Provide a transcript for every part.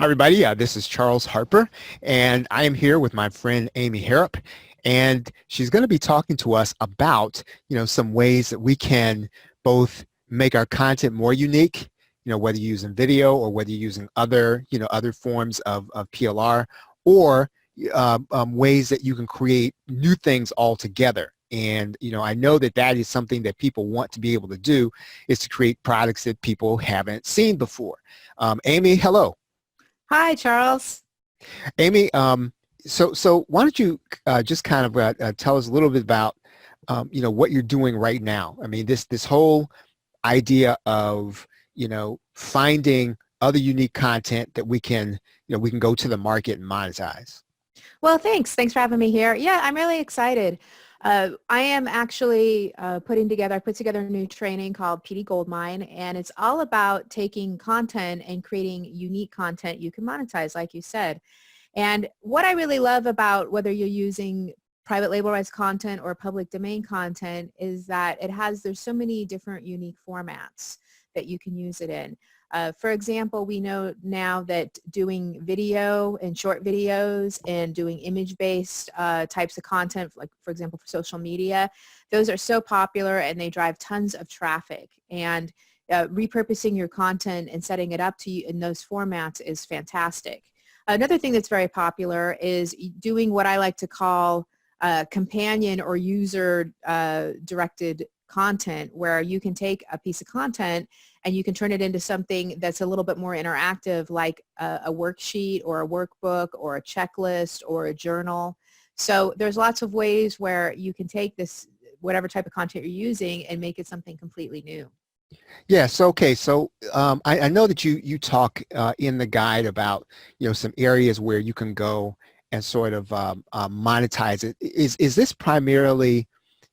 Hi, everybody. This is Charles Harper, and I am here with my friend Amy Harrop, and she's going to be talking to us about, some ways that we can both make our content more unique, whether you're using video or whether you're using other, other forms of PLR, or ways that you can create new things altogether. And, I know that that is something that people want to be able to do, is to create products that people haven't seen before. Amy, hello. Hi, Charles. Amy, so why don't you just kind of tell us a little bit about, what you're doing right now? I mean, this whole idea of, finding other unique content that we can, we can go to the market and monetize. Well, thanks. Thanks for having me here. Yeah, I'm really excited. I am actually I put together a new training called PD Goldmine, and it's all about taking content and creating unique content you can monetize, like you said. And what I really love about whether you're using private label rights content or public domain content is that there's so many different unique formats that you can use it in. For example, we know now that doing video and short videos and doing image-based types of content, like for example for social media, those are so popular and they drive tons of traffic. And repurposing your content and setting it up to you in those formats is fantastic. Another thing that's very popular is doing what I like to call companion or user directed content, where you can take a piece of content and you can turn it into something that's a little bit more interactive, like a worksheet or a workbook or a checklist or a journal. So there's lots of ways where you can take this, whatever type of content you're using, and make it something completely new. Yes. Okay. So I know that you talk in the guide about, some areas where you can go and sort of monetize it. Is this primarily,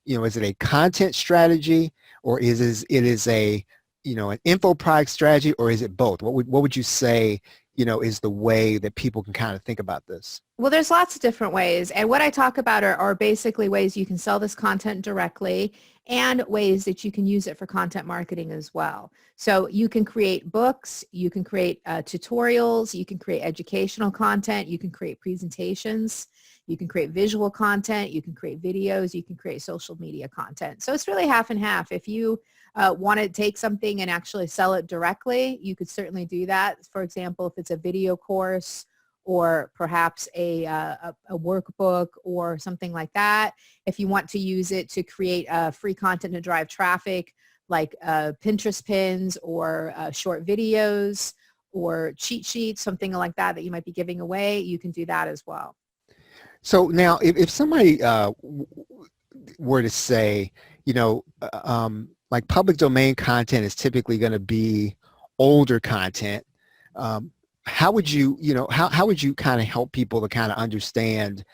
is it a content strategy, or is a, an info product strategy, or is it both? What would you say, is the way that people can kind of think about this? Well, there's lots of different ways. And what I talk about are basically ways you can sell this content directly and ways that you can use it for content marketing as well. So you can create books, you can create tutorials, you can create educational content, you can create presentations, you can create visual content, you can create videos, you can create social media content. So it's really half and half. If you want to take something and actually sell it directly, you could certainly do that. For example, if it's a video course, or perhaps a workbook or something like that. If you want to use it to create free content to drive traffic, like Pinterest pins or short videos or cheat sheets, something like that you might be giving away, you can do that as well. So now, if somebody were to say, like public domain content is typically going to be older content, how would you, how would you kind of help people to kind of understand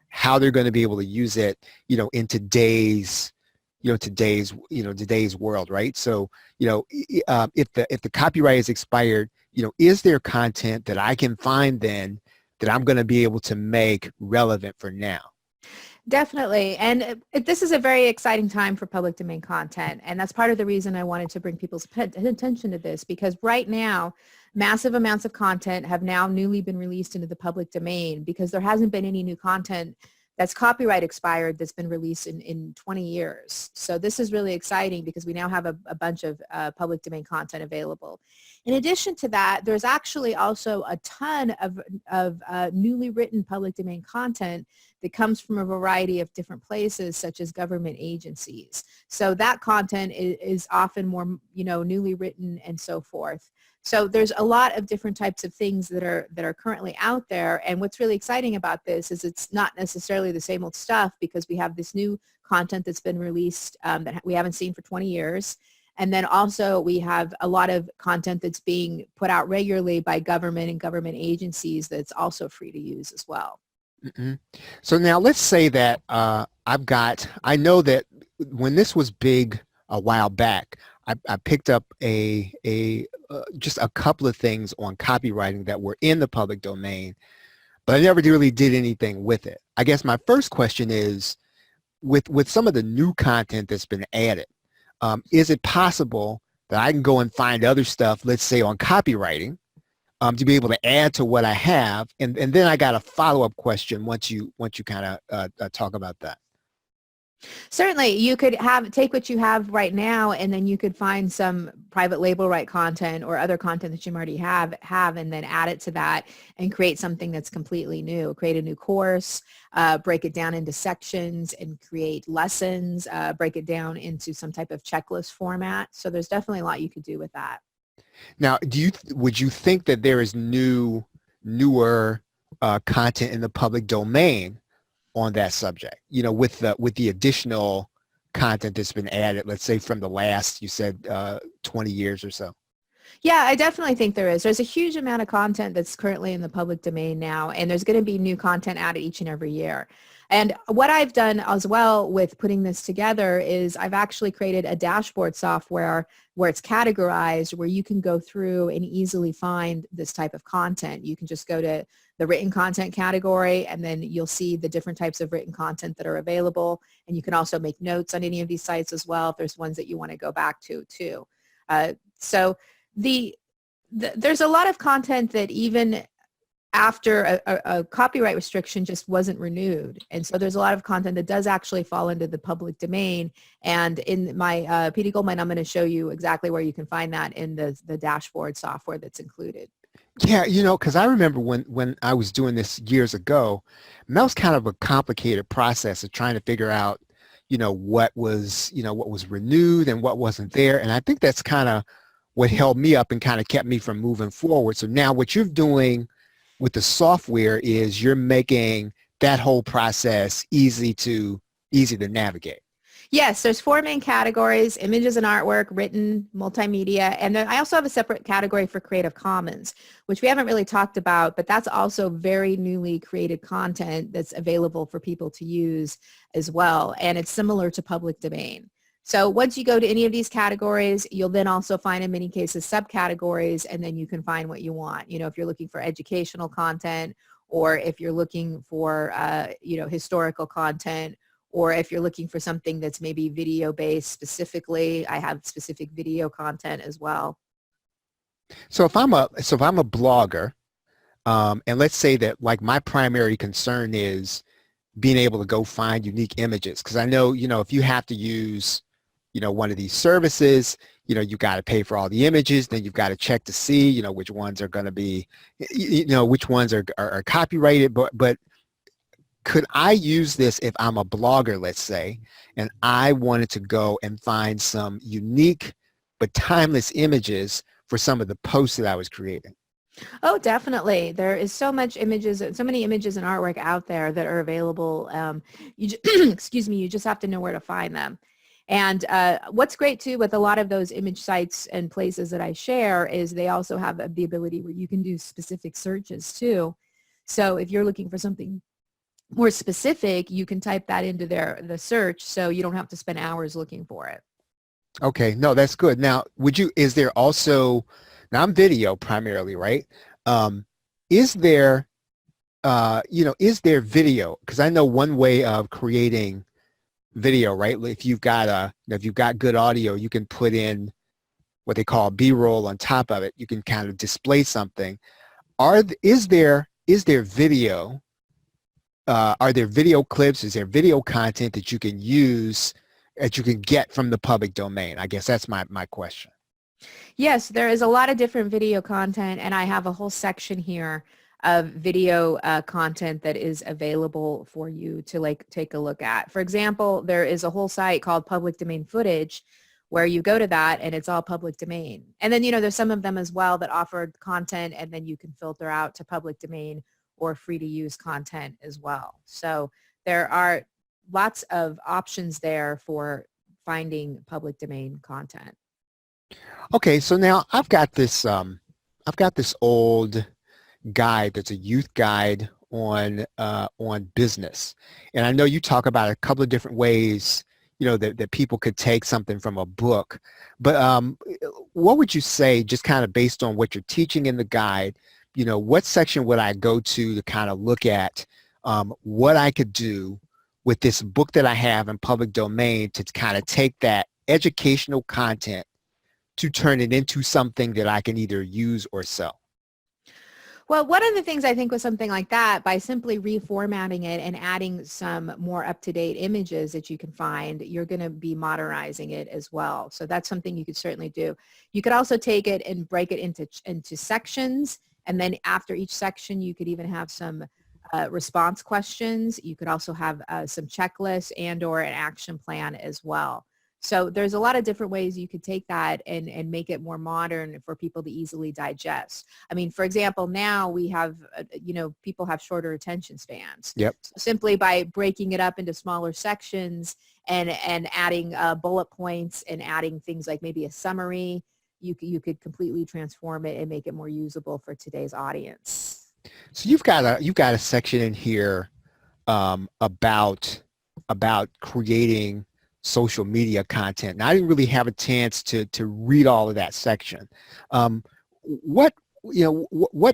how they're going to be able to use it, in today's world, right? So, if the copyright is expired, is there content that I can find then that I'm going to be able to make relevant for now? Definitely. And this is a very exciting time for public domain content. And that's part of the reason I wanted to bring people's attention to this, because right now, massive amounts of content have now newly been released into the public domain because there hasn't been any new content that's copyright expired that's been released in 20 years. So this is really exciting because we now have a bunch of public domain content available. In addition to that, there's actually also a ton of newly written public domain content that comes from a variety of different places, such as government agencies. So that content is often more, newly written and so forth. So there's a lot of different types of things that are currently out there. And what's really exciting about this is it's not necessarily the same old stuff, because we have this new content that's been released that we haven't seen for 20 years. And then also we have a lot of content that's being put out regularly by government and government agencies that's also free to use as well. Mm-hmm. So now let's say that I know that when this was big a while back, I picked up just a couple of things on copywriting that were in the public domain, but I never really did anything with it. I guess my first question is, with some of the new content that's been added, is it possible that I can go and find other stuff, let's say on copywriting, to be able to add to what I have, and then I got a follow-up question once you kind of talk about that. Certainly, you could take what you have right now, and then you could find some private label right content or other content that you already have, and then add it to that and create something that's completely new. Create a new course, break it down into sections, and create lessons. Break it down into some type of checklist format. So there's definitely a lot you could do with that. Now, would you think that there is newer content in the public domain on that subject? You know, with the additional content that's been added, let's say from the last, you said 20 years or so. Yeah, I definitely think there is. There's a huge amount of content that's currently in the public domain now, and there's going to be new content added each and every year. And what I've done as well with putting this together is I've actually created a dashboard software where it's categorized, where you can go through and easily find this type of content. You can just go to the written content category, and then you'll see the different types of written content that are available. And you can also make notes on any of these sites as well if there's ones that you want to go back to too. So there's a lot of content that even after a copyright restriction just wasn't renewed. And so there's a lot of content that does actually fall into the public domain. And in my PD Goldmine, I'm going to show you exactly where you can find that in the dashboard software that's included. Yeah, you know, because I remember when I was doing this years ago, and that was kind of a complicated process of trying to figure out, what was renewed and what wasn't there. And I think that's kind of what held me up and kind of kept me from moving forward. So now what you're doing with the software is you're making that whole process easy to navigate. Yes, there's 4 main categories: images and artwork, written, multimedia, and then I also have a separate category for Creative Commons, which we haven't really talked about, but that's also very newly created content that's available for people to use as well, and it's similar to public domain. So once you go to any of these categories, you'll then also find in many cases subcategories, and then you can find what you want. If you're looking for educational content, or if you're looking for historical content, or if you're looking for something that's maybe video based specifically, I have specific video content as well. So if I'm a blogger, and let's say that like my primary concern is being able to go find unique images, because I know, if you have to use, one of these services, you got to pay for all the images, then you've got to check to see, which ones are going to be, which ones are copyrighted, but could I use this if I'm a blogger, let's say, and I wanted to go and find some unique but timeless images for some of the posts that I was creating? Oh, definitely. There is so many images and artwork out there that are available. Excuse me, you just have to know where to find them. And what's great too with a lot of those image sites and places that I share is they also have the ability where you can do specific searches too. So if you're looking for something more specific, you can type that into the search, so you don't have to spend hours looking for it. Okay, no, that's good. Now, is there also, now I'm video primarily, right? Is there video? Because I know one way of creating video, right? If you've got good audio, you can put in what they call B-roll on top of it. You can kind of display something. Is there video? Are there video clips? Is there video content that you can use, that you can get from the public domain? I guess that's my question. Yes, there is a lot of different video content, and I have a whole section here of video content that is available for you to take a look at. For example, there is a whole site called Public Domain Footage where you go to that and it's all public domain. And then, there's some of them as well that offer content, and then you can filter out to public domain or free to use content as well. So there are lots of options there for finding public domain content. Okay, so now I've got this old guide that's a youth guide on business, and I know you talk about a couple of different ways that people could take something from a book, but what would you say, just kind of based on what you're teaching in the guide, what section would I go to kind of look at what I could do with this book that I have in public domain to kind of take that educational content to turn it into something that I can either use or sell? Well, one of the things I think with something like that, by simply reformatting it and adding some more up-to-date images that you can find, you're going to be modernizing it as well. So that's something you could certainly do. You could also take it and break it into sections. And then after each section, you could even have some response questions. You could also have some checklists and or an action plan as well. So there's a lot of different ways you could take that and make it more modern for people to easily digest. I mean, for example, now we have, people have shorter attention spans. Yep. So simply by breaking it up into smaller sections and adding bullet points and adding things like maybe a summary, you could completely transform it and make it more usable for today's audience. So you've got a section in here about creating social media content. Now, I didn't really have a chance to read all of that section. What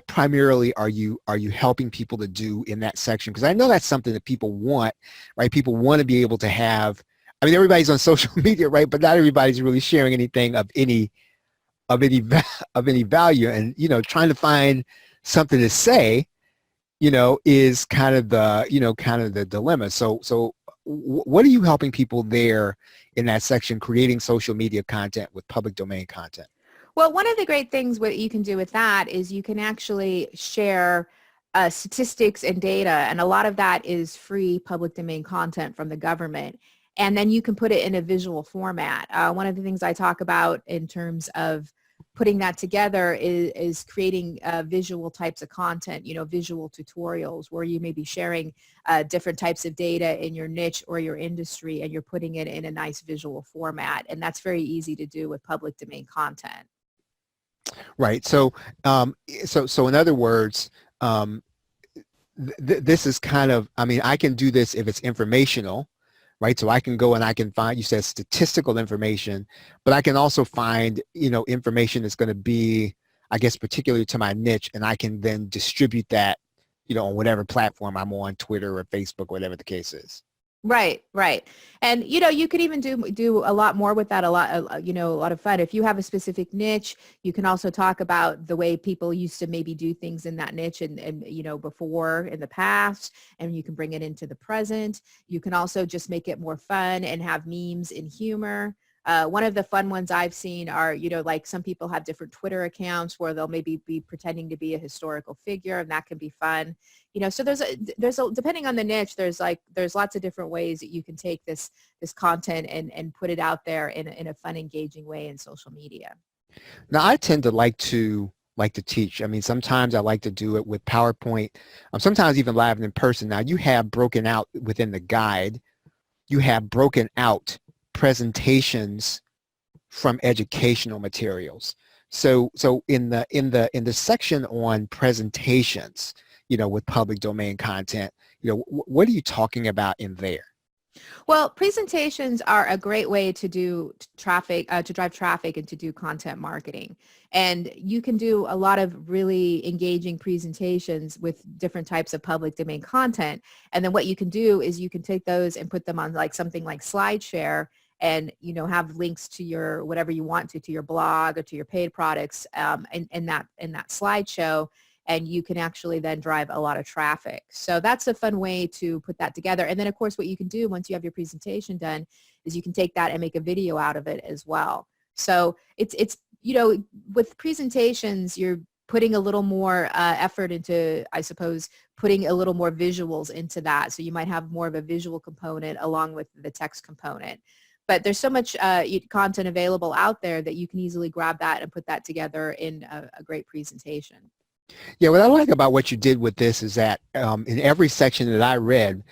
primarily are you helping people to do in that section? Because I know that's something that people want, right? People want to be able to have. I mean, everybody's on social media, right? But not everybody's really sharing anything of any value, and trying to find something to say, is kind of the dilemma. So what are you helping people there in that section, creating social media content with public domain content? Well, one of the great things what you can do with that is you can actually share statistics and data, and a lot of that is free public domain content from the government. And then you can put it in a visual format. One of the things I talk about in terms of putting that together is creating visual types of content, visual tutorials where you may be sharing different types of data in your niche or your industry, and you're putting it in a nice visual format. And that's very easy to do with public domain content. Right. So, so in other words, this is kind of, I mean, I can do this if it's informational, right? So I can go and I can find, you said statistical information, but I can also find, information that's going to be, I guess, particularly to my niche, and I can then distribute that, on whatever platform I'm on, Twitter or Facebook, whatever the case is. Right, right. And, you could even do a lot more with that, a lot of fun. If you have a specific niche, you can also talk about the way people used to maybe do things in that niche and before in the past, and you can bring it into the present. You can also just make it more fun and have memes and humor. One of the fun ones I've seen are, like some people have different Twitter accounts where they'll maybe be pretending to be a historical figure, and that can be fun. So there's depending on the niche, there's lots of different ways that you can take this content and put it out there in a fun, engaging way in social media. Now, I tend to like to teach. I mean, sometimes I like to do it with PowerPoint, sometimes even live and in person. Now, you have broken out within the guide, you have broken out presentations from educational materials. So in the section on presentations, with public domain content, what are you talking about in there? Well, presentations are a great way to do traffic, to drive traffic and to do content marketing. And you can do a lot of really engaging presentations with different types of public domain content. And then what you can do is you can take those and put them on like something like SlideShare, and have links to your whatever you want to your blog or to your paid products in that slideshow, and you can actually then drive a lot of traffic. So that's a fun way to put that together. And then of course what you can do once you have your presentation done is you can take that and make a video out of it as well. So it's with presentations, you're putting a little more effort into, I suppose, putting a little more visuals into that. So you might have more of a visual component along with the text component. But there's so much content available out there that you can easily grab that and put that together in a great presentation. Yeah, what I like about what you did with this is that in every section that I read,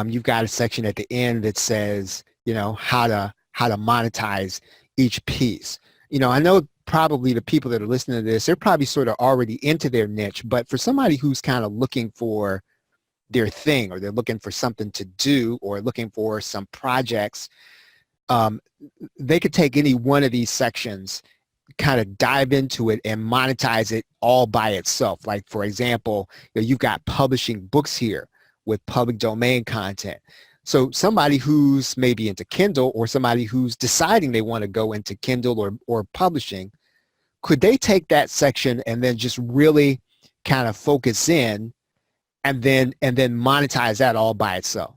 you've got a section at the end that says, how to monetize each piece. I know probably the people that are listening to this, they're probably sort of already into their niche, but for somebody who's kind of looking for their thing, or they're looking for something to do, or looking for some projects, they could take any one of these sections, kind of dive into it and monetize it all by itself. Like, for example, you've got publishing books here with public domain content. So somebody who's maybe into Kindle, or somebody who's deciding they want to go into Kindle or publishing, could they take that section and then just really kind of focus in and then monetize that all by itself.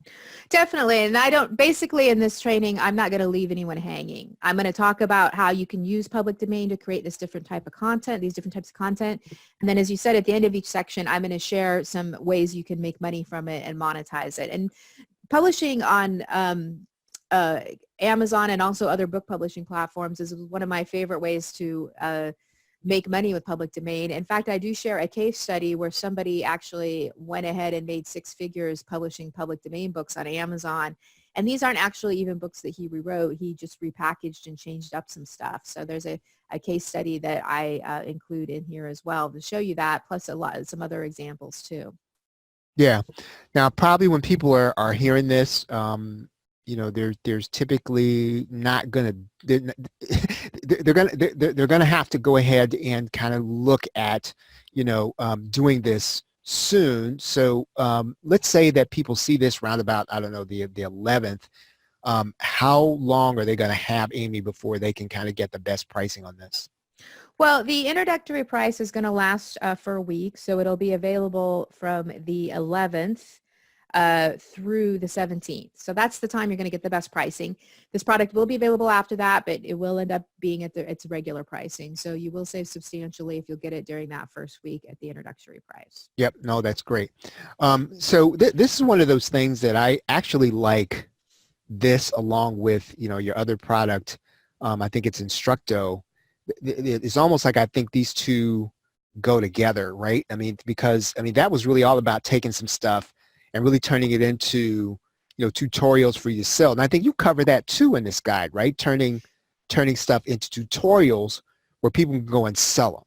Definitely. And I don't, basically in this training, I'm not going to leave anyone hanging. I'm going to talk about how you can use public domain to create this different type of content, these different types of content. And then as you said, at the end of each section, I'm going to share some ways you can make money from it and monetize it. And publishing on Amazon and also other book publishing platforms is one of my favorite ways to make money with public domain. In fact, I do share a case study where somebody actually went ahead and made 6 figures publishing public domain books on Amazon. And these aren't actually even books that he rewrote. He just repackaged and changed up some stuff. So there's a case study that I include in here as well to show you that, plus some other examples too. Yeah. Now, probably when people are hearing this, there's typically not going to, they're going to have to go ahead and kind of look at, doing this soon. So let's say that people see this roundabout, I don't know, the 11th. How long are they going to have, Amy, before they can kind of get the best pricing on this? Well, the introductory price is going to last for a week, so it'll be available from the 11th through the 17th. So that's the time you're going to get the best pricing. This product will be available after that, but it will end up being at its regular pricing. So you will save substantially if you'll get it during that first week at the introductory price. Yep. No, that's great. So this is one of those things that I actually like this along with, your other product. I think it's Destructo. It's almost like I think these two go together, right? Because that was really all about taking some stuff and really turning it into, tutorials for you to sell. And I think you cover that too in this guide, right? Turning stuff into tutorials where people can go and sell them.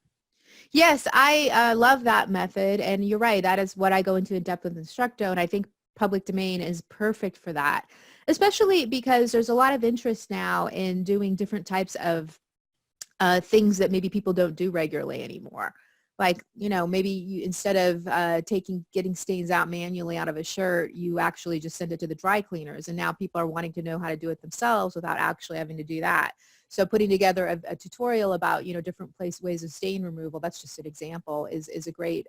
Yes, I love that method. And you're right. That is what I go into in depth with Destructo. And I think public domain is perfect for that, especially because there's a lot of interest now in doing different types of things that maybe people don't do regularly anymore. Like, maybe you, instead of getting stains out manually out of a shirt, you actually just send it to the dry cleaners. And now people are wanting to know how to do it themselves without actually having to do that. So putting together a tutorial about, different ways of stain removal, that's just an example, is a great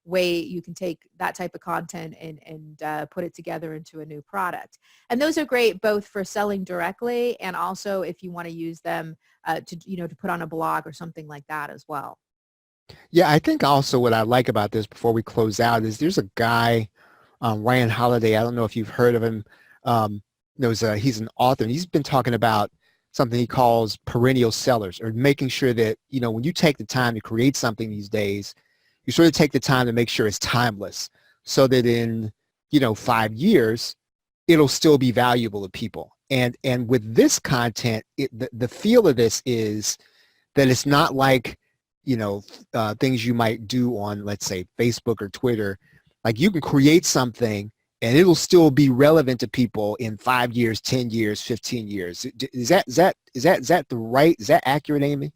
way you can take that type of content and put it together into a new product. And those are great both for selling directly and also if you want to use them to put on a blog or something like that as well. Yeah, I think also what I like about this before we close out is there's a guy, Ryan Holiday. I don't know if you've heard of him. He's an author, and he's been talking about something he calls perennial sellers, or making sure that, when you take the time to create something these days, you sort of take the time to make sure it's timeless so that in, 5 years, it'll still be valuable to people. And with this content, the feel of this is that it's not like, things you might do on, let's say, Facebook or Twitter. Like you can create something and it'll still be relevant to people in 5 years, 10 years, 15 years. Is that accurate, Amy?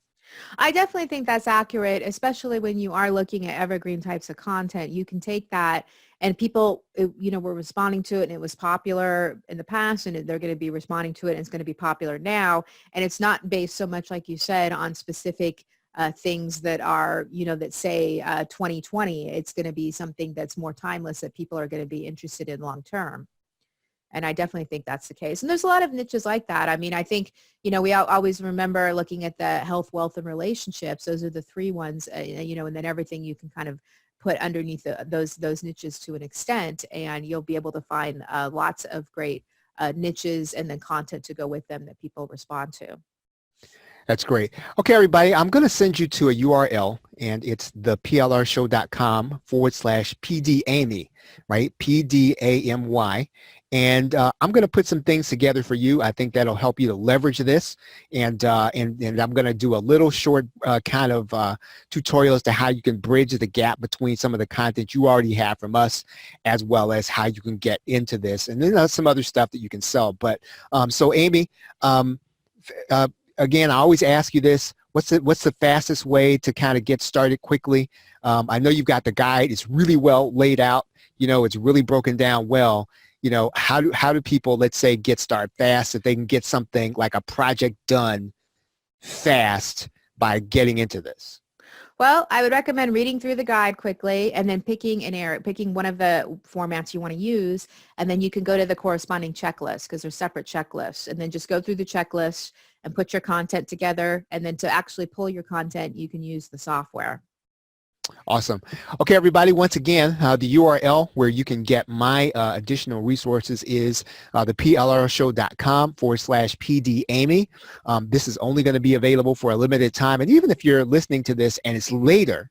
I definitely think that's accurate, especially when you are looking at evergreen types of content. You can take that and people, were responding to it and it was popular in the past and they're going to be responding to it and it's going to be popular now. And it's not based so much, like you said, on specific things that are, that say 2020. It's going to be something that's more timeless that people are going to be interested in long term. And I definitely think that's the case. And there's a lot of niches like that. I think, we always remember looking at the health, wealth, and relationships. Those are the 3 ones, and then everything you can kind of put underneath those niches to an extent. And you'll be able to find lots of great niches and then content to go with them that people respond to. That's great. Okay, everybody, I'm going to send you to a URL, and it's theplrshow.com/PDAmy, right? PDAMY. And I'm going to put some things together for you. I think that'll help you to leverage this. And I'm going to do a little short kind of tutorial as to how you can bridge the gap between some of the content you already have from us, as well as how you can get into this. And then there's some other stuff that you can sell. But so Amy, again, I always ask you this: what's the fastest way to kind of get started quickly? I know you've got the guide; it's really well laid out. It's really broken down well. How do people, let's say, get started fast if they can get something like a project done fast by getting into this? Well, I would recommend reading through the guide quickly and then picking one of the formats you want to use, and then you can go to the corresponding checklist because they're separate checklists, and then just go through the checklist and put your content together, and then to actually pull your content, you can use the software. Awesome. Okay, everybody, once again, the URL where you can get my additional resources is the plrshow.com/PD Amy. This is only going to be available for a limited time. And even if you're listening to this and it's later,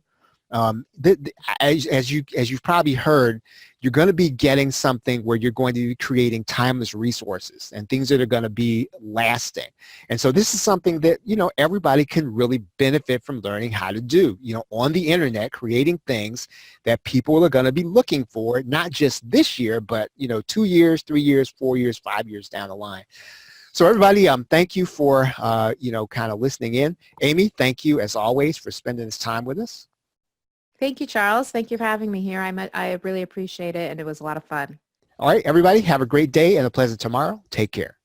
as you've probably heard, you're going to be getting something where you're going to be creating timeless resources and things that are going to be lasting. And so this is something that, everybody can really benefit from learning how to do, on the internet, creating things that people are going to be looking for, not just this year, but, 2 years, 3 years, 4 years, 5 years down the line. So everybody, thank you for, kind of listening in. Amy, thank you as always for spending this time with us. Thank you, Charles. Thank you for having me here. I really appreciate it, and it was a lot of fun. All right, everybody, have a great day and a pleasant tomorrow. Take care.